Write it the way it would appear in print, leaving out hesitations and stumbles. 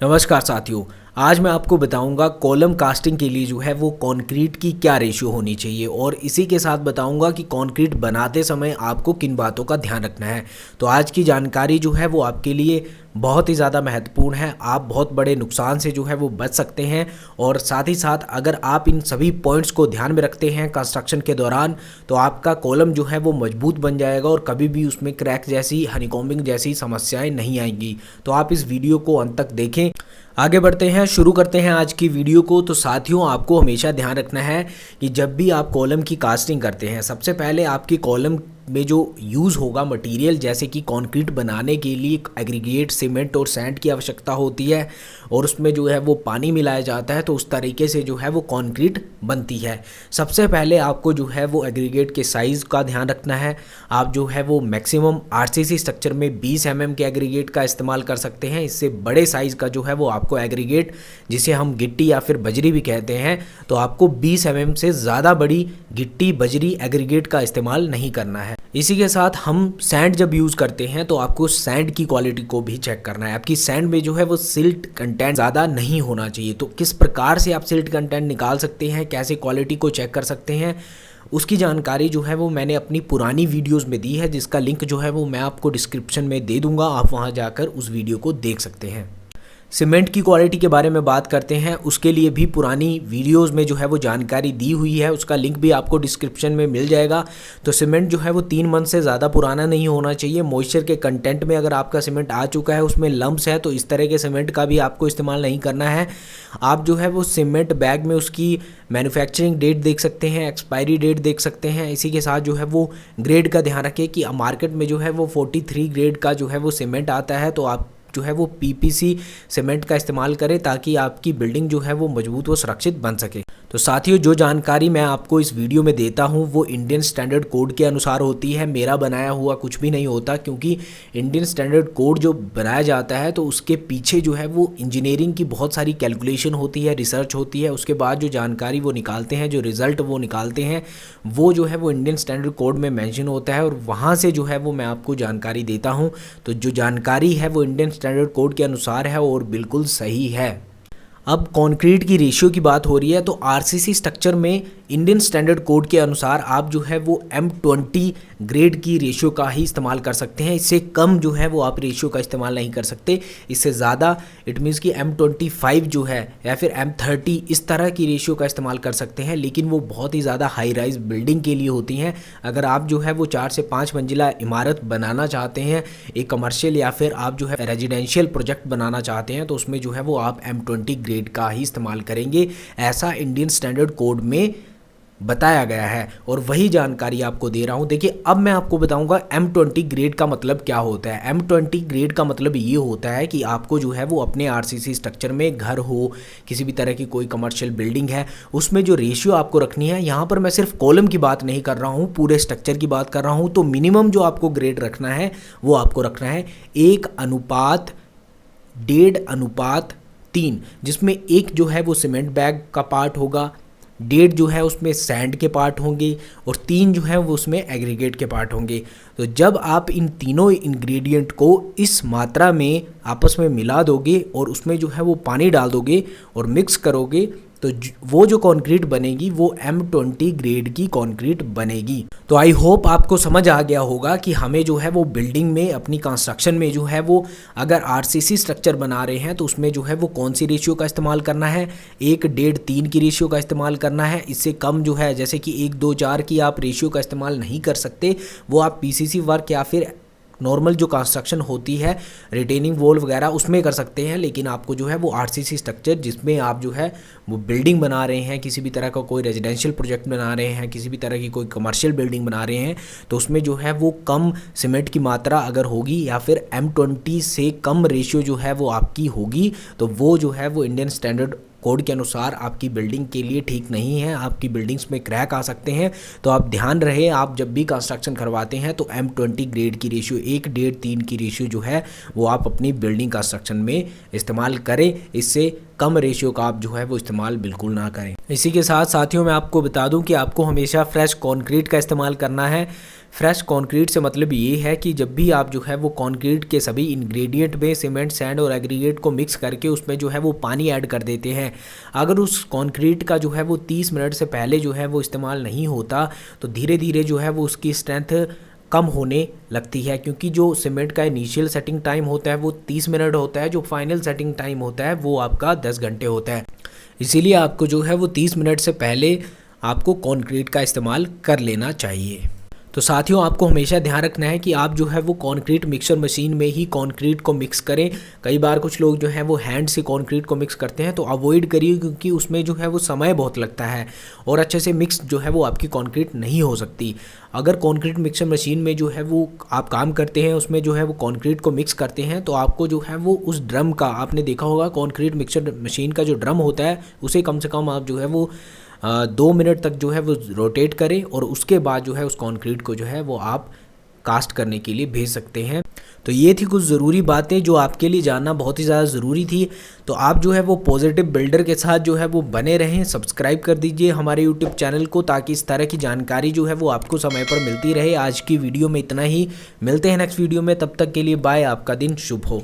नमस्कार साथियों। आज मैं आपको बताऊंगा कॉलम कास्टिंग के लिए जो है वो कंक्रीट की क्या रेशियो होनी चाहिए और इसी के साथ बताऊंगा कि कंक्रीट बनाते समय आपको किन बातों का ध्यान रखना है। तो आज की जानकारी जो है वो आपके लिए बहुत ही ज़्यादा महत्वपूर्ण है। आप बहुत बड़े नुकसान से जो है वो बच सकते हैं और साथ ही साथ अगर आप इन सभी पॉइंट्स को ध्यान में रखते हैं कंस्ट्रक्शन के दौरान तो आपका कॉलम जो है वो मजबूत बन जाएगा और कभी भी उसमें क्रैक जैसी हनीकॉम्बिंग जैसी समस्याएं नहीं आएंगी। तो आप इस वीडियो को अंत तक देखें। आगे बढ़ते हैं, शुरू करते हैं आज की वीडियो को। तो साथियों, आपको हमेशा ध्यान रखना है कि जब भी आप कॉलम की कास्टिंग करते हैं, सबसे पहले आपकी कॉलम में जो यूज़ होगा मटेरियल, जैसे कि कंक्रीट बनाने के लिए एग्रीगेट सीमेंट और सैंड की आवश्यकता होती है और उसमें जो है वो पानी मिलाया जाता है, तो उस तरीके से जो है वो कंक्रीट बनती है। सबसे पहले आपको जो है वो एग्रीगेट के साइज़ का ध्यान रखना है। आप जो है वो मैक्सिमम आरसीसी स्ट्रक्चर में 20 mm के एग्रीगेट का इस्तेमाल कर सकते हैं। इससे बड़े साइज़ का जो है वो आपको एग्रीगेट, जिसे हम गिट्टी या फिर बजरी भी कहते हैं, तो आपको 20 mm से ज़्यादा बड़ी गिट्टी बजरी एग्रीगेट का इस्तेमाल नहीं करना है। इसी के साथ हम सैंड जब यूज़ करते हैं तो आपको सैंड की क्वालिटी को भी चेक करना है। आपकी सैंड में जो है वो सिल्ट कंटेंट ज़्यादा नहीं होना चाहिए। तो किस प्रकार से आप सिल्ट कंटेंट निकाल सकते हैं, कैसे क्वालिटी को चेक कर सकते हैं, उसकी जानकारी जो है वो मैंने अपनी पुरानी वीडियोस में दी है, जिसका लिंक जो है वो मैं आपको डिस्क्रिप्शन में दे दूँगा। आप वहाँ जाकर उस वीडियो को देख सकते हैं। सीमेंट की क्वालिटी के बारे में बात करते हैं, उसके लिए भी पुरानी वीडियोस में जो है वो जानकारी दी हुई है, उसका लिंक भी आपको डिस्क्रिप्शन में मिल जाएगा। तो सीमेंट जो है वो 3 मंथ से ज़्यादा पुराना नहीं होना चाहिए। मॉइस्चर के कंटेंट में अगर आपका सीमेंट आ चुका है, उसमें लम्प्स है, तो इस तरह के सीमेंट का भी आपको इस्तेमाल नहीं करना है। आप जो है वो सीमेंट बैग में उसकी मैन्युफैक्चरिंग डेट देख सकते हैं, एक्सपायरी डेट देख सकते हैं। इसी के साथ जो है वो ग्रेड का ध्यान रखें कि मार्केट में जो है वो 43 ग्रेड का जो है वो सीमेंट आता है, तो आप जो है वो पीपीसी सीमेंट का इस्तेमाल करें ताकि आपकी बिल्डिंग जो है वो मजबूत व सुरक्षित बन सके। तो साथियों, जो जानकारी मैं आपको इस वीडियो में देता हूं वो इंडियन स्टैंडर्ड कोड के अनुसार होती है। मेरा बनाया हुआ कुछ भी नहीं होता, क्योंकि इंडियन स्टैंडर्ड कोड जो बनाया जाता है तो उसके पीछे जो है वो इंजीनियरिंग की बहुत सारी कैलकुलेशन होती है, रिसर्च होती है। उसके बाद जो जानकारी वो निकालते हैं, जो रिज़ल्ट वो निकालते हैं, वो जो है वो इंडियन स्टैंडर्ड कोड में मेंशन होता है और वहाँ से जो है वो मैं आपको जानकारी देता हूँ। तो जो जानकारी है वो इंडियन स्टैंडर्ड कोड के अनुसार है और बिल्कुल सही है। अब कंक्रीट की रेशियो की बात हो रही है, तो आरसीसी स्ट्रक्चर में इंडियन स्टैंडर्ड कोड के अनुसार आप जो है वो M20 ग्रेड की रेशियो का ही इस्तेमाल कर सकते हैं। इससे कम जो है वो आप रेशियो का इस्तेमाल नहीं कर सकते। इससे ज़्यादा इट मीन्स कि M25 जो है या फिर M30 इस तरह की रेशियो का इस्तेमाल कर सकते हैं, लेकिन वो बहुत ही ज़्यादा हाई राइज बिल्डिंग के लिए होती हैं। अगर आप जो है वो 4 से 5 मंजिला इमारत बनाना चाहते हैं, एक कमर्शियल या फिर आप जो है रेजिडेंशियल प्रोजेक्ट बनाना चाहते हैं, तो उसमें जो है वो आप M20 ग्रेड का ही इस्तेमाल करेंगे। ऐसा इंडियन स्टैंडर्ड कोड में बताया गया है और वही जानकारी आपको दे रहा हूं। देखिए, अब मैं आपको बताऊंगा M20 ग्रेड का मतलब क्या होता है। M20 ग्रेड का मतलब ये होता है कि आपको जो है वो अपने आरसीसी स्ट्रक्चर में, घर हो, किसी भी तरह की कोई कमर्शियल बिल्डिंग है, उसमें जो रेशियो आपको रखनी है, यहाँ पर मैं सिर्फ कॉलम की बात नहीं कर रहा हूँ, पूरे स्ट्रक्चर की बात कर रहा हूँ। तो मिनिमम जो आपको ग्रेड रखना है वो आपको रखना है 1:1.5:3, जिसमें 1 जो है वो सीमेंट बैग का पार्ट होगा, 1.5 जो है उसमें सैंड के पार्ट होंगे और 3 जो है वो उसमें एग्रीगेट के पार्ट होंगे। तो जब आप इन तीनों इंग्रेडिएंट को इस मात्रा में आपस में मिला दोगे और उसमें जो है वो पानी डाल दोगे और मिक्स करोगे, तो वो जो कंक्रीट बनेगी वो M20 ग्रेड की कंक्रीट बनेगी। तो आई होप आपको समझ आ गया होगा कि हमें जो है वो बिल्डिंग में, अपनी कंस्ट्रक्शन में जो है वो अगर आरसीसी स्ट्रक्चर बना रहे हैं तो उसमें जो है वो कौन सी रेशियो का इस्तेमाल करना है। 1:1.5:3 की रेशियो का इस्तेमाल करना है। इससे कम जो है, जैसे कि 1:2:4 की आप रेशियो का इस्तेमाल नहीं कर सकते। वो आप पीसीसी वर्क या फिर नॉर्मल जो कंस्ट्रक्शन होती है, रिटेनिंग वॉल वगैरह, उसमें कर सकते हैं। लेकिन आपको जो है वो आरसीसी स्ट्रक्चर, जिसमें आप जो है वो बिल्डिंग बना रहे हैं, किसी भी तरह का कोई रेजिडेंशियल प्रोजेक्ट बना रहे हैं, किसी भी तरह की कोई कमर्शियल बिल्डिंग बना रहे हैं, तो उसमें जो है वो कम सीमेंट की मात्रा अगर होगी या फिर M20 से कम रेशियो जो है वो आपकी होगी, तो वो जो है वो इंडियन स्टैंडर्ड कोड के अनुसार आपकी बिल्डिंग के लिए ठीक नहीं है। आपकी बिल्डिंग्स में क्रैक आ सकते हैं। तो आप ध्यान रहे, आप जब भी कंस्ट्रक्शन करवाते हैं तो M20 ग्रेड की रेशियो, 1:1.5:3 की रेशियो जो है वो आप अपनी बिल्डिंग कंस्ट्रक्शन में इस्तेमाल करें। इससे कम रेशियो का आप जो है वो इस्तेमाल बिल्कुल ना करें। इसी के साथ साथियों मैं आपको बता दूं कि आपको हमेशा फ्रेश कंक्रीट का इस्तेमाल करना है। फ्रेश कंक्रीट से मतलब ये है कि जब भी आप जो है वो कंक्रीट के सभी इंग्रेडिएंट में सीमेंट, सैंड और एग्रीगेट को मिक्स करके उसमें जो है वो पानी ऐड कर देते हैं, अगर उस कंक्रीट का जो है वो 30 मिनट से पहले जो है वो इस्तेमाल नहीं होता तो धीरे धीरे जो है वो उसकी स्ट्रेंथ कम होने लगती है, क्योंकि जो सीमेंट का इनिशियल सेटिंग टाइम होता है वो 30 मिनट होता है, जो फाइनल सेटिंग टाइम होता है वो आपका 10 घंटे होता है। इसीलिए आपको जो है वो 30 मिनट से पहले आपको कंक्रीट का इस्तेमाल कर लेना चाहिए। तो साथियों आपको हमेशा ध्यान रखना है कि आप जो है वो कंक्रीट मिक्सर मशीन में ही कंक्रीट को मिक्स करें। कई बार कुछ लोग जो है वो हैंड से कंक्रीट को मिक्स करते हैं, तो अवॉइड करिए, क्योंकि उसमें जो है वो समय बहुत लगता है और अच्छे से मिक्स जो है वो आपकी कंक्रीट नहीं हो सकती। अगर कंक्रीट मिक्सर मशीन में जो है वो आप काम करते हैं, उसमें जो है वो कंक्रीट को मिक्स करते हैं, तो आपको जो है वो उस ड्रम का, आपने देखा होगा कंक्रीट मिक्सर मशीन का जो ड्रम होता है उसे कम से कम आप जो है वो 2 मिनट तक जो है वो रोटेट करें और उसके बाद जो है उस कंक्रीट को जो है वो आप कास्ट करने के लिए भेज सकते हैं। तो ये थी कुछ ज़रूरी बातें जो आपके लिए जानना बहुत ही ज़्यादा ज़रूरी थी। तो आप जो है वो पॉजिटिव बिल्डर के साथ जो है वो बने रहें, सब्सक्राइब कर दीजिए हमारे यूट्यूब चैनल को, ताकि इस तरह की जानकारी जो है वो आपको समय पर मिलती रहे। आज की वीडियो में इतना ही, मिलते हैं नेक्स्ट वीडियो में, तब तक के लिए बाय, आपका दिन शुभ हो।